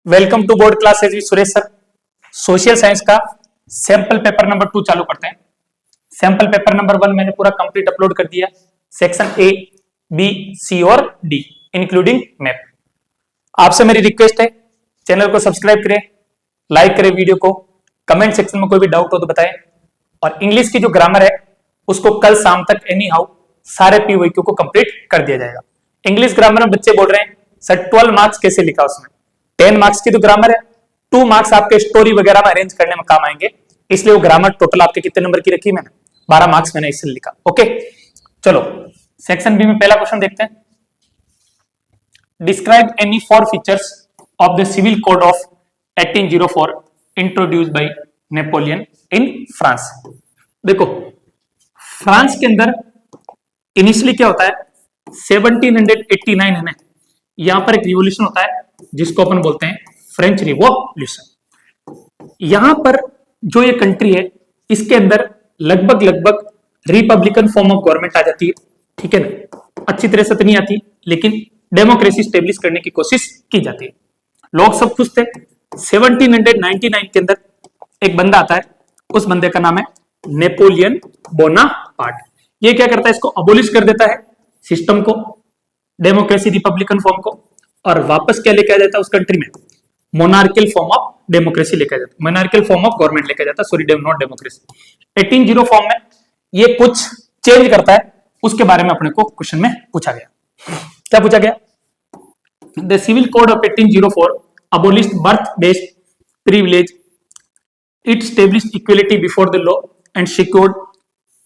Welcome to board classes with Suresh sir. Social science का sample paper number 2 चालू करते हैं। सैंपल पेपर नंबर 1 मैंने पूरा कंप्लीट अपलोड कर दिया। सेक्शन ए, बी, सी और डी इंक्लूडिंग मैप। आपसे मेरी रिक्वेस्ट है, चैनल को सब्सक्राइब करें, लाइक करें वीडियो को, कमेंट सेक्शन में कोई भी डाउट हो तो बताएं। और इंग्लिश की जो ग्रामर है उसको कल शाम तक एनी हाउ सारे पीवाईक्यू को कंप्लीट कर दिया जाएगा। इंग्लिश ग्रामर में बच्चे बोल रहे हैं सर 12 मार्क्स कैसे लिखा उसमें। 10 मार्क्स की तो ग्रामर है, 2 मार्क्स आपके स्टोरी वगैरह में अरेंज करने में काम आएंगे, इसलिए वो ग्रामर टोटल आपके कितने नंबर की रखी मैंने 12 मार्क्स मैंने इसलिए लिखा। ओके चलो सेक्शन बी में पहला क्वेश्चन देखते हैं। Describe any 4 features of the civil code of 1804 introduced by Napoleon in France. देखो फ्रांस के अंदर इनिशियली क्या होता है 1789 है ना, यहां पर एक रिवॉल्यूशन होता है जिसको अपन बोलते हैं फ्रेंच रिवॉल्यूशन। यहां पर जो ये कंट्री है इसके अंदर लगभग रिपब्लिकन फॉर्म ऑफ गवर्नमेंट आ जाती है, ठीक है ना। अच्छी तरह से तो नहीं आती लेकिन डेमोक्रेसी स्टेब्लिश करने की कोशिश की जाती है। लोग सब खुश थे। 1799 के अंदर एक बंदा आता है, उस बंदे का नाम है नेपोलियन बोनापार्ट। ये क्या करता है, इसको अबोलिश कर देता है सिस्टम को, डेमोक्रेसी रिपब्लिकन फॉर्म को, और वापस क्या लेके आ जाता है उस कंट्री में मोनार्कियल फॉर्म ऑफ डेमोक्रेसी लेके आ जाता है, मोनार्कियल फॉर्म ऑफ गवर्नमेंट लेके आ जाता है, सॉरी नॉट डेमोक्रेसी। 1804 फॉर्म में ये कुछ चेंज करता है, उसके बारे में अपने को क्वेश्चन में पूछा गया। क्या पूछा गया, the civil code of 1804 abolished birth based privilege, it established equality before the law and secured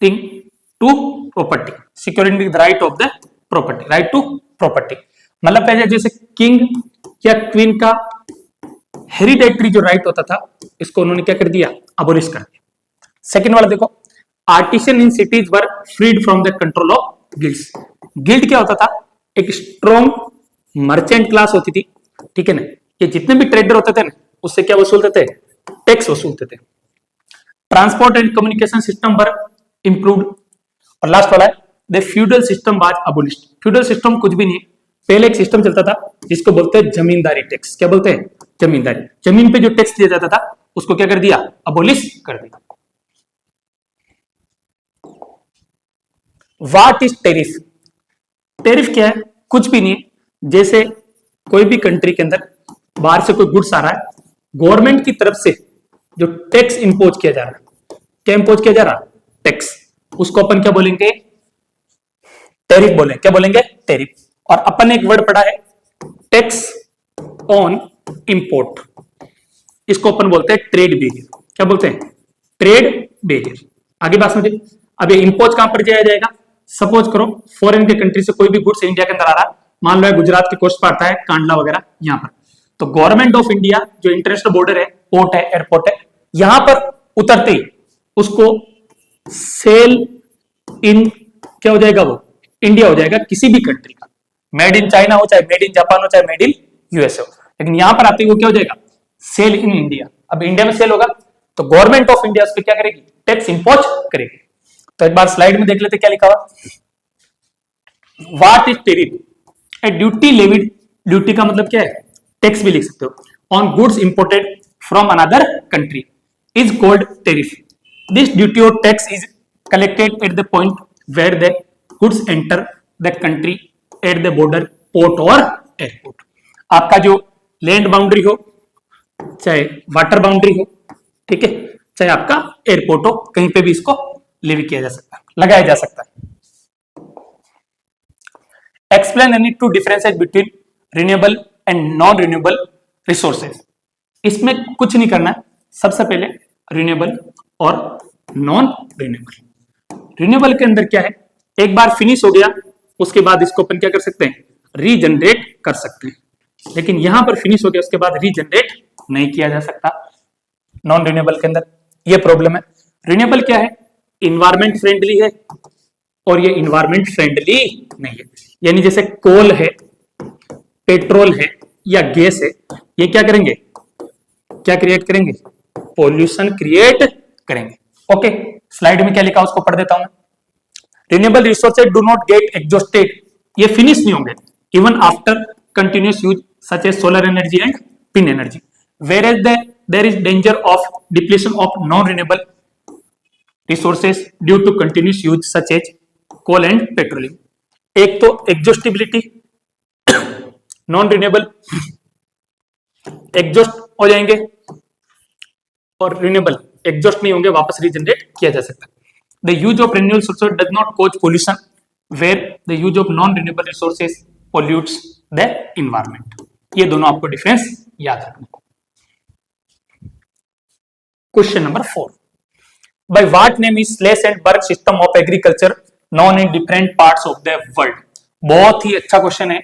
to property, securing the right of the property, right to property। मतलब पहले जैसे किंग या क्वीन का हेरिडेटरी जो राइट होता था इसको उन्होंने क्या कर दिया, अबोलिश कर दिया। सेकंड वाला देखो, artisan in cities were freed from the control of guilds. Guild क्या होता था, एक स्ट्रॉन्ग मर्चेंट क्लास होती थी, ठीक है ना। ये जितने भी ट्रेडर होते थे ना उससे क्या वसूलते थे, टैक्स वसूलते थे। Transport and communication system were improved. और लास्ट वाला है the feudal system was abolished. Feudal system कुछ भी नहीं, पहले एक सिस्टम चलता था जिसको बोलते हैं जमींदारी टैक्स। क्या बोलते हैं, जमींदारी। जमीन पे जो टैक्स दिया जाता था उसको क्या कर दिया, अबोलिश कर दिया। What is tariff. टैरिफ क्या है, कुछ भी नहीं, जैसे कोई भी कंट्री के अंदर बाहर से कोई गुड्स आ रहा है, गवर्नमेंट की तरफ से जो टैक्स इंपोज किया जा रहा है, क्या इंपोज किया जा रहा है, टैक्स, उसको अपन क्या बोलेंगे, टैरिफ बोलेंगे। क्या बोलेंगे, टैरिफ। और अपन ने एक वर्ड पढ़ा है टैक्स ऑन इंपोर्ट, इसको अपन बोलते हैं ट्रेड बैरियर। क्या बोलते हैं, ट्रेड बैरियर। आगे बात समझिए। अब ये इंपोज कहां पर जाया जाएगा, सपोज करो फॉरेन के कंट्री से कोई भी गुड्स इंडिया के अंदर आ रहा है, मान लो गुजरात की कोस्ट पर आता है, कांडला वगैरह यहाँ पर, तो गवर्नमेंट ऑफ इंडिया जो इंटरनेशनल बॉर्डर है, पोर्ट है, एयरपोर्ट है, यहां पर उतरते ही उसको सेल इन क्या हो जाएगा, वो इंडिया हो जाएगा, किसी भी कंट्री का, मेड इन चाइना हो, चाहे मेड इन जापान हो, चाहे मेड इन यूएसए हो, लेकिन यहां पर आते ही वो क्या हो जाएगा, सेल इन इंडिया। अब इंडिया में सेल होगा तो गवर्नमेंट ऑफ इंडिया उस पर क्या करेगी, टैक्स इंपोज करेगी। तो एक बार स्लाइड में देख लेते क्या लिखा हुआ, what is tariff, a duty levied, duty का मतलब क्या है, टैक्स भी लिख सकते हो, on goods imported from another country is called tariff. This duty और tax is collected at the point where the goods enter the country at the border, port और एयरपोर्ट। आपका जो लैंड बाउंड्री हो, चाहे वाटर बाउंड्री हो, ठीक है, चाहे आपका एयरपोर्ट हो, कहीं पे भी इसको लेवी किया जा सकता है, लगाया जा सकता है। Explain any two differences between renewable and non renewable resources. इसमें कुछ नहीं करना है, सबसे पहले रिन्यूएबल और नॉन रिन्यूएबल। रिन्यूएबल के अंदर क्या है, एक बार फिनिश हो गया उसके बाद इसको अपन क्या कर सकते हैं, रीजनरेट कर सकते हैं, लेकिन यहां पर फिनिश हो गया उसके बाद रीजनरेट नहीं किया जा सकता नॉन रिन्यूएबल के अंदर, ये प्रॉब्लम है। रिन्यूएबल क्या है, इन्वायरमेंट फ्रेंडली है और ये इन्वायरमेंट फ्रेंडली नहीं है। यानी जैसे कोल है, पेट्रोल है या गैस है, ये क्या करेंगे, क्या क्रिएट करेंगे, पॉल्यूशन क्रिएट करेंगे। ओके स्लाइड में क्या लिखा उसको पढ़ देता हूं। Renewable resources do not get exhausted, ये फिनिश नहीं होंगे even after continuous use such as solar energy and clean energy, whereas there is danger of depletion of non-renewable resources due to continuous use such as coal and petroleum. एक तो exhaustibility, non renewable exhaust हो जाएंगे और renewable exhaust नहीं होंगे, वापस regenerate किया जा सकता है. The use of renewable sources does not cause pollution where the use of non renewable resources pollutes the environment. ये दोनों आपको डिफरेंस याद रखना. Question number 4. By what name is slash and burn system of agriculture known in different parts of the world. बहुत ही अच्छा question है,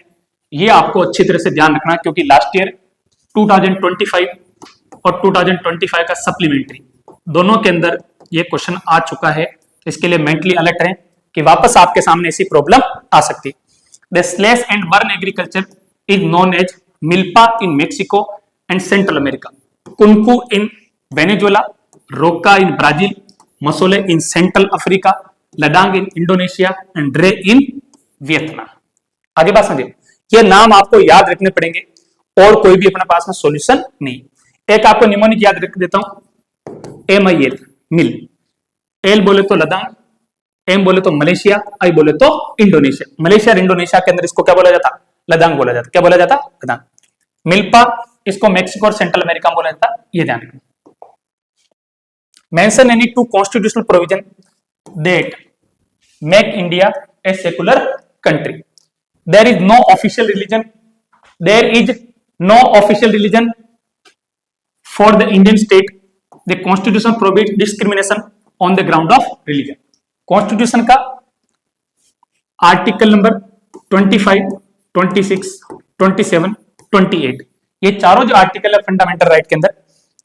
ये आपको अच्छी तरह से ध्यान रखना, क्योंकि लास्ट ईयर 2025 और 2025 का सप्लीमेंट्री दोनों के अंदर ये क्वेश्चन आ चुका है. इसके लिए मेंटली अलर्ट रहें कि वापस आपके सामने ऐसी प्रॉब्लम आ सकती है. The slash and burn agriculture is known as milpa in Mexico and Central America, conuco in Venezuela, roca in Brazil, masole in Central Africa, ladang in Indonesia and ray in Vietnam. आगे बात समझिए, ये नाम आपको याद रखने पड़ेंगे और कोई भी अपने पास में सॉल्यूशन नहीं. एक आपको निमोनिक याद रख देता हूं, MIL मिल, एल बोले तो लद्दाख, एम बोले तो मलेशिया, आई बोले तो इंडोनेशिया. मलेशिया और इंडोनेशिया के अंदर इसको क्या बोला जाता? लद्दाख बोला जाता. क्या बोला जाता? लद्दाख. मिल्पा इसको मेक्सिको और सेंट्रल अमेरिका बोला जाता. ये ध्यान रखना. Mention any two constitutional provision that make India a secular country. There is no official religion. There is no official religion for the Indian state. The Constitution prohibits discrimination on the ground of religion. Constitution का article number 25, 26, 27, 28 ये चारों जो article है fundamental right के अंदर,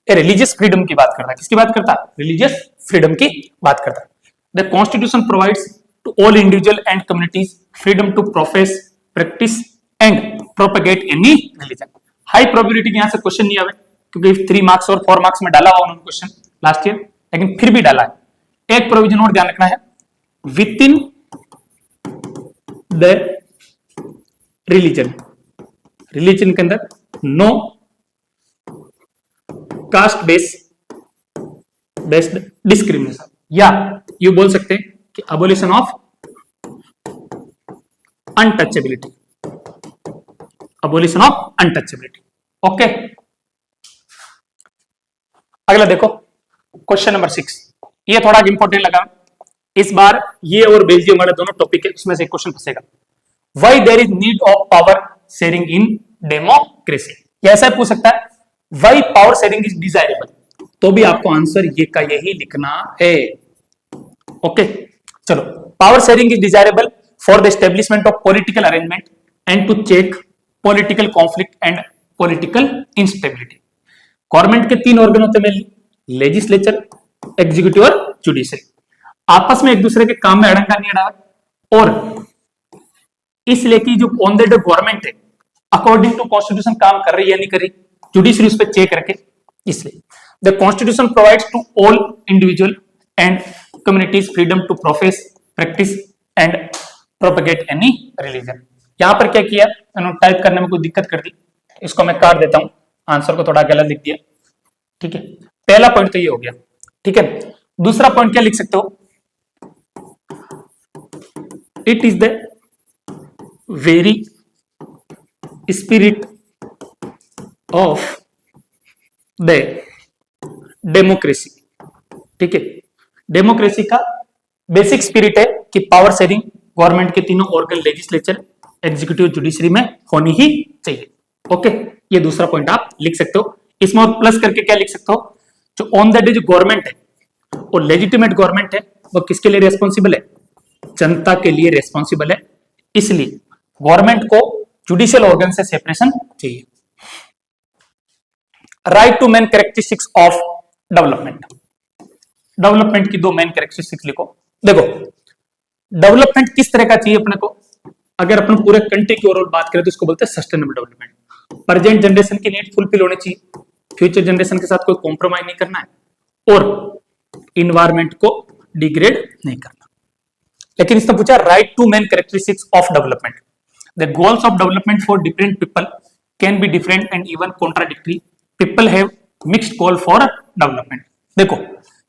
ये religious freedom की बात करता है. किसकी बात करता है? रिलीजियस फ्रीडम की बात करता है. The constitution provides to all individual and communities freedom to profess, practice and propagate any religion. High probability यहां से क्वेश्चन नहीं आवे, क्योंकि 3 मार्क्स और 4 मार्क्स में डाला हुआ उन्होंने क्वेश्चन लास्ट ईयर, लेकिन फिर भी डाला है. एक प्रोविजन और ध्यान रखना है, with in the religion, religion के अंदर नो कास्ट बेस्ड डिस्क्रिमिनेशन, या यू बोल सकते हैं कि abolition of untouchability, abolition of untouchability. Okay, अगला देखो क्वेश्चन नंबर 6. ये थोड़ा इंपॉर्टेंट लगा इस बार, ये और बेल्जियम वाले दोनों टॉपिक है, उसमें से क्वेश्चन फंसेगा. Why there is need of power sharing in democracy. ऐसा पूछ सकता है, why power sharing is desirable, तो भी आपको आंसर ये का यही लिखना है. ओके, चलो. Power sharing is desirable for the establishment of political arrangement and to check political conflict and political instability. Government के 3 ऑर्गन होते हैं, लेजिस्लेचर, एग्जीक्यूटिव और जुडिशरी. आपस में एक दूसरे के काम में अड़ंगा नहीं अड़ा, और इसलिए कि जो ऑन द डे गवर्नमेंट है अकॉर्डिंग टू कॉन्स्टिट्यूशन काम कर रही है या नहीं कर रही, जुडिशरी उस पर चेक रखे. इसलिए the constitution provides to all individual and communities freedom to profess, practice and propagate any religion. यहां पर क्या किया, उन्होंने टाइप करने में कोई दिक्कत कर दी, इसको मैं काट देता हूं, आंसर को थोड़ा गलत लिख दिया. ठीक है, पहला पॉइंट तो ये हो गया. ठीक है, दूसरा पॉइंट क्या लिख सकते हो, it is the very spirit of the democracy. ठीक है, डेमोक्रेसी का बेसिक स्पिरिट है कि पावर शेयरिंग गवर्नमेंट के तीनों ऑर्गन, लेजिस्लेचर, एग्जीक्यूटिव, जुडिशरी में होनी ही चाहिए. ओके, ये दूसरा पॉइंट आप लिख सकते हो. इसमें और प्लस करके क्या लिख सकते हो, जो ऑन द डे जो गवर्नमेंट है वो लेजिटिमेट गवर्नमेंट है, वो किसके लिए रेस्पॉन्सिबल है? जनता के लिए रेस्पॉन्सिबल है. इसलिए गवर्नमेंट को जुडिशियल ऑर्गन से सेपरेशन चाहिए. Write two main characteristics of development. Development की 2 मेन कैरेक्टरिस्टिक्स लिखो. देखो, डेवलपमेंट किस तरह का चाहिए अपने को, अगर अपन पूरे कंट्री की ओवरऑल बात करें तो इसको बोलते हैं सस्टेनेबल डेवलपमेंट. प्रेजेंट जनरेशन की नीड फुलफिल होने चाहिए, फ्यूचर जनरेशन के साथ कोई कॉम्प्रोमाइज नहीं करना है, और इन्वायरमेंट को डिग्रेड नहीं करना. लेकिन इसने पूछा write two main characteristics of development. The goals of development for different people can be different and even contradictory, people have mixed call for development. देखो,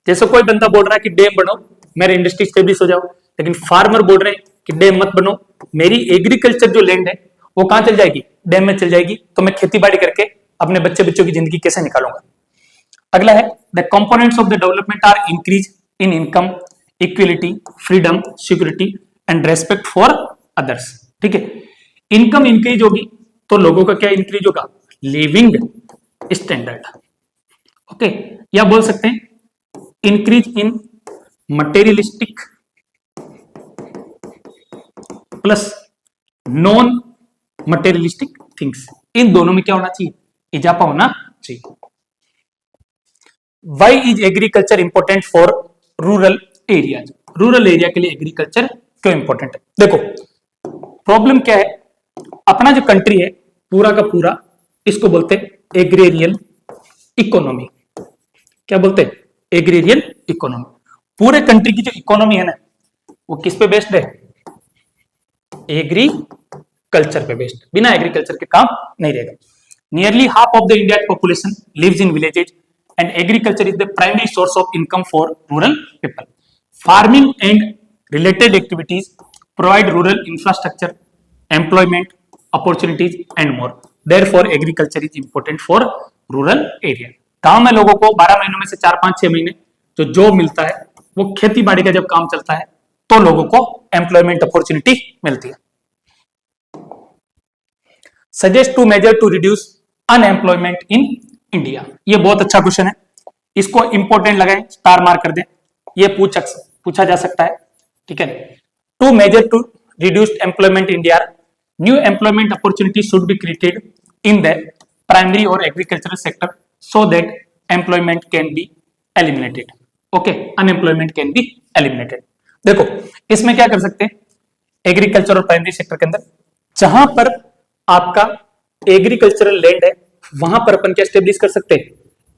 जैसे कोई बंदा बोल रहा है कि डैम बनाओ, मेरा इंडस्ट्री स्टेब्लिश हो जाओ, लेकिन फार्मर बोल रहे हैं कि डैम मत बनो, मेरी एग्रीकल्चर जो लैंड है वो कहां चल जाएगी, डैम में चल जाएगी, तो मैं खेती बाड़ी करके अपने बच्चों की जिंदगी कैसे निकालूंगा। अगला है the components of the development are increase in income, equality, freedom, security and respect for others. ठीक है, इनकम इंक्रीज होगी तो लोगों का क्या इंक्रीज होगा, लिविंग स्टैंडर्ड। ओके, या बोल सकते हैं increase in materialistic plus non materialistic things, इन दोनों में क्या होना चाहिए, इजाफा होना चाहिए। Why is agriculture important for rural areas, rural area के लिए एग्रीकल्चर क्यों इंपॉर्टेंट है। देखो, प्रॉब्लम क्या है, अपना जो कंट्री है पूरा का पूरा, इसको बोलते हैं एग्रेरियन इकोनॉमी। क्या बोलते हैं, एग्रेरियन इकोनॉमी। पूरे कंट्री की जो इकोनॉमी है ना, वो किस पे बेस्ड है, एग्रीकल्चर पे बेस्ड, बिना एग्रीकल्चर के काम नहीं रहेगा। Nearly half of the India population lives in villages and agriculture is the primary source of income for rural people. Farming and related activities provide rural infrastructure, employment opportunities and more, therefore agriculture is important for rural area. गांव में लोगों को 12 महीनों में से 4-5-6 महीने जो job मिलता है, वो खेती बाड़ी का जब काम चलता है तो लोगों को एम्प्लॉयमेंट अपॉर्चुनिटी मिलती है। Suggest two major to reduce unemployment in India, ये बहुत अच्छा क्वेश्चन है, इसको इंपॉर्टेंट लगाएं, स्टार मार्क कर दें, ये पूछा जा सकता है। ठीक है, two major to reduce employment in India, new employment opportunity should be created in the primary और agricultural sector so that employment can be eliminated. Okay, unemployment can be eliminated. देखो, इसमें क्या कर सकते हैं, एग्रीकल्चर और प्राइमरी सेक्टर के अंदर जहां पर आपका एग्रीकल्चरल लैंड है, वहां पर अपन क्या स्टेब्लिश कर सकते हैं,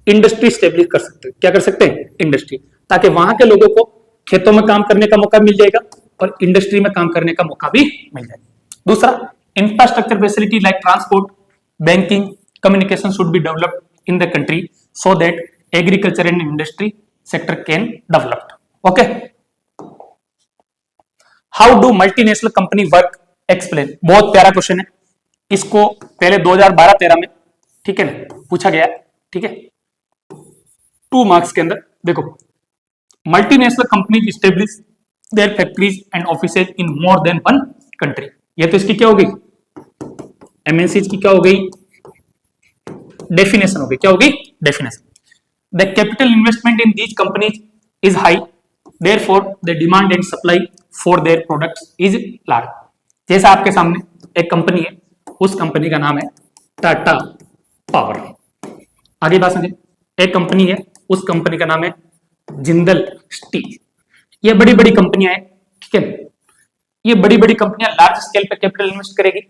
इंडस्ट्री स्टेब्लिश कर सकते हैं। क्या कर सकते हैं, इंडस्ट्री, ताकि वहां के लोगों को खेतों में काम करने का मौका मिल जाएगा और इंडस्ट्री में काम करने का मौका भी मिल जाएगा। दूसरा, infrastructure facility like transport, banking, communication should be developed in the country so that agriculture and industry sector can develop. Okay, how do multinational company work, explain, बहुत प्यारा क्वेश्चन है, इसको पहले 2012-13 में, ठीक है ना, पूछा गया। ठीक है, 2 मार्क्स के अंदर। देखो, multinational company establish their factories and offices in more than 1 country, ये तो इसकी क्या हो गई, एमएनसी की क्या हो गई, डेफिनेशन हो गई, क्या होगी, definition. The capital investment in these companies is high, therefore the demand and supply for their products is large. जैसा आपके सामने एक कंपनी है, उस कंपनी का नाम है टाटा पावर। आगे बात समझे, एक कंपनी है, उस कंपनी का नाम है जिंदल स्टील। ये बड़ी बड़ी कंपनियां हैं, ठीक है, ये बड़ी बड़ी कंपनियां लार्ज स्केल पे कैपिटल इन्वेस्ट करेगी,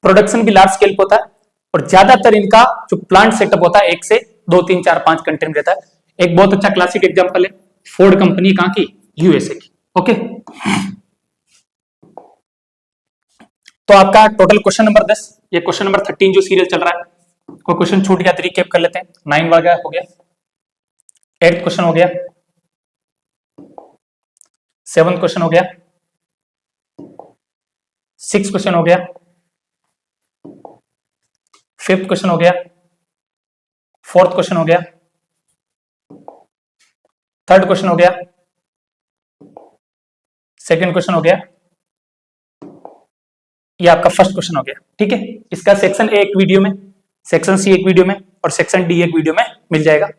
प्रोडक्शन भी लार्ज स्केल पे होता है, और ज्यादातर इनका जो प्लांट सेटअप होता है 1 से 2, 3, 4, 5 कंट्री में रहता है। एक बहुत अच्छा क्लासिक एग्जांपल है फोर्ड कंपनी, कहां की, यूएसए की। ओके, तो आपका टोटल क्वेश्चन नंबर 10, ये क्वेश्चन नंबर 13 जो सीरियल चल रहा है, कोई क्वेश्चन छूट गया तो रिकैप कर लेते हैं। 9 हो गया, 8th क्वेश्चन हो गया, 7th क्वेश्चन हो गया, 6th क्वेश्चन हो गया, 5th क्वेश्चन हो गया, 4th क्वेश्चन हो गया, 3rd क्वेश्चन हो गया, 2nd क्वेश्चन हो गया, ये आपका फर्स्ट क्वेश्चन हो गया। ठीक है, इसका सेक्शन ए एक वीडियो में, सेक्शन सी एक वीडियो में और सेक्शन डी एक वीडियो में मिल जाएगा।